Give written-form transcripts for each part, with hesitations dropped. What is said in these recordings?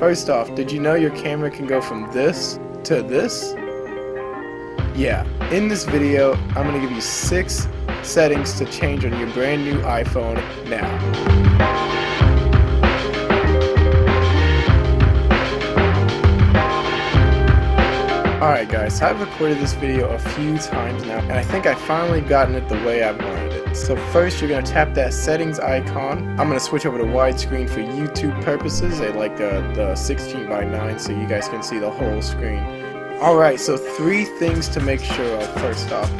First off, did you know your camera can go from this to this? Yeah, in this video, I'm going to give you 6 settings to change on your brand new iPhone now. Alright guys, I've recorded this video a few times now, and I think I've finally gotten it the way I wanted it. So first, you're going to tap that settings icon. I'm going to switch over to widescreen for YouTube purposes. I like the 16:9 so you guys can see the whole screen. Alright, so 3 things to make sure of. First off,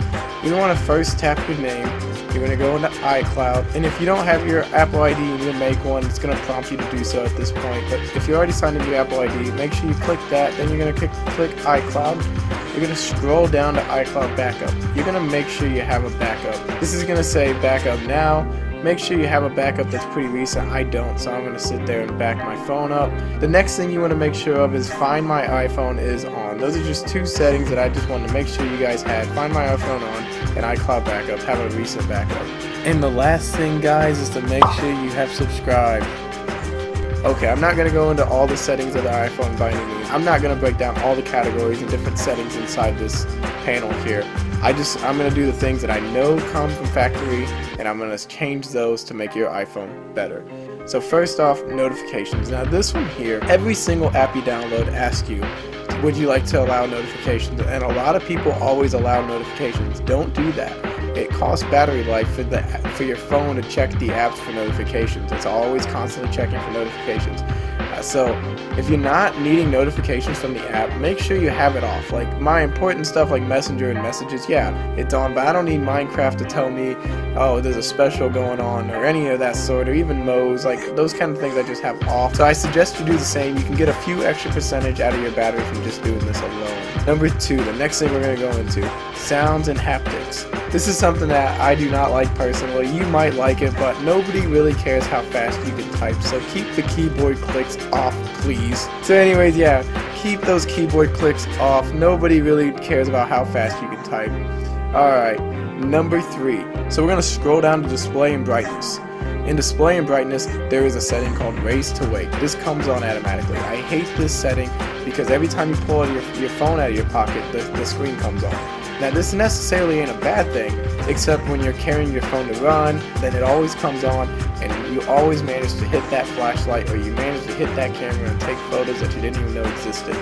you want to first tap your name. You're going to go into iCloud, and if you don't have your Apple ID and you make one, it's going to prompt you to do so at this point. But if you already signed into your Apple ID, make sure you click that. Then you're going to click iCloud. You're going to scroll down to iCloud Backup. You're going to make sure you have a backup. This is going to say backup now. Make sure you have a backup that's pretty recent. I don't, so I'm going to sit there and back my phone up. The next thing you want to make sure of is Find My iPhone is on. Those are just 2 settings that I just wanted to make sure you guys had. Find My iPhone on and iCloud Backup. Have a recent backup. And the last thing, guys, is to make sure you have subscribed. Okay, I'm not going to go into all the settings of the iPhone by any means. I'm not going to break down all the categories and different settings inside this panel here. I'm going to do the things that I know come from factory, and I'm going to change those to make your iPhone better. So first off, notifications. Now this one here, every single app you download asks you, would you like to allow notifications? And a lot of people always allow notifications. Don't do that. It costs battery life for your phone to check the apps for notifications. It's always constantly checking for notifications. So if you're not needing notifications from the app, make sure you have it off. Like my important stuff like Messenger and messages, yeah, it's on, but I don't need Minecraft to tell me, oh, there's a special going on, or any of that sort, or even Mo's, like those kind of things I just have off. So I suggest you do the same. You can get a few extra percentage out of your battery from just doing this alone. Number 2, the next thing we're going to go into, sounds and haptics. This is something that I do not like personally. You might like it, but nobody really cares how fast you can type, so keep the keyboard clicks off, please. So anyways, yeah, keep those keyboard clicks off. Nobody really cares about how fast you can type. Alright, number 3. So we're going to scroll down to display and brightness. In display and brightness, there is a setting called raise to wake. This comes on automatically. I hate this setting because every time you pull your phone out of your pocket, the screen comes on. Now this necessarily ain't a bad thing, except when you're carrying your phone to run, then it always comes on and you always manage to hit that flashlight, or you manage to hit that camera and take photos that you didn't even know existed.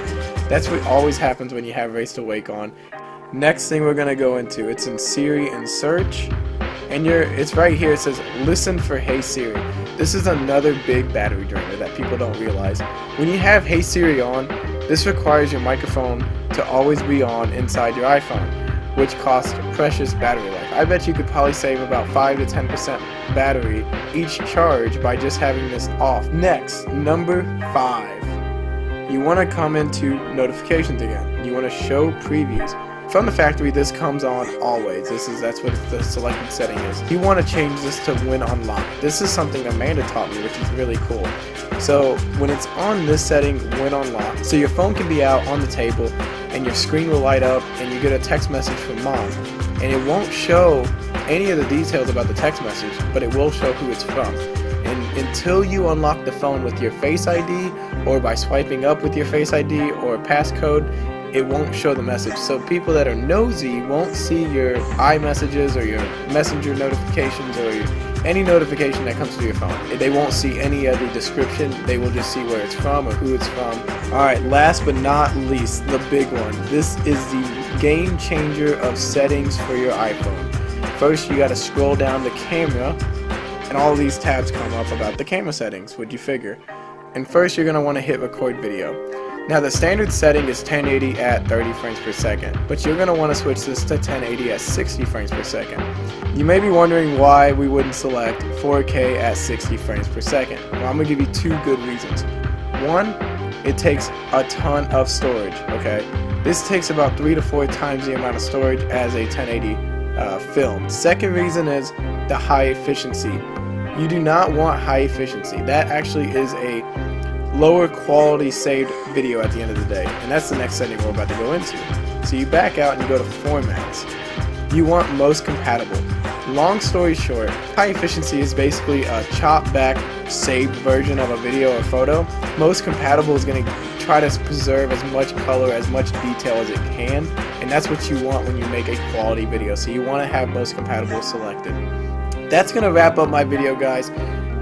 That's what always happens when you have raise to wake on. Next thing we're going to go into, it's in Siri and search, and it's right here. It says listen for Hey Siri. This is another big battery drainer that people don't realize. When you have Hey Siri on, this requires your microphone to always be on inside your iPhone, which costs precious battery life. I bet you could probably save about 5 to 10% battery each charge by just having this off. Next, number 5. You want to come into notifications again. You want to show previews. From the factory, this comes on always. That's what the selected setting is. You want to change this to when unlocked. This is something Amanda taught me, which is really cool. So when it's on this setting, when unlocked, so your phone can be out on the table and your screen will light up and you get a text message from mom, and it won't show any of the details about the text message, but it will show who it's from. And until you unlock the phone with your Face ID, or by swiping up with your Face ID or a passcode, it won't show the message. So people that are nosy won't see your iMessages or your Messenger notifications or any notification that comes to your phone. They won't see any of the description. They will just see where it's from or who it's from. Alright, last but not least, the big one. This is the game changer of settings for your iPhone. First, you got to scroll down the camera, and all these tabs come up about the camera settings. What'd you figure? And first, you're going to want to hit record video. Now the standard setting is 1080 at 30 frames per second, but you're going to want to switch this to 1080 at 60 frames per second. You may be wondering why we wouldn't select 4K at 60 frames per second. Well, I'm going to give you 2 good reasons. One, it takes a ton of storage, okay? This takes about 3 to 4 times the amount of storage as a 1080 film. Second reason is the high efficiency. You do not want high efficiency. That actually is a lower quality saved video at the end of the day, and that's the next setting we're about to go into. So you back out and you go to formats. You want most compatible. Long story short, high efficiency is basically a chopped back, saved version of a video or photo. Most compatible is going to try to preserve as much color, as much detail as it can, and that's what you want when you make a quality video. So you want to have most compatible selected. That's going to wrap up my video, guys.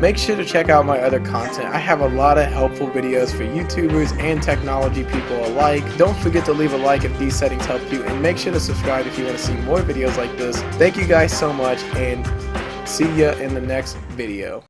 Make sure to check out my other content. I have a lot of helpful videos for YouTubers and technology people alike. Don't forget to leave a like if these settings help you, and make sure to subscribe if you want to see more videos like this. Thank you guys so much, and see ya in the next video.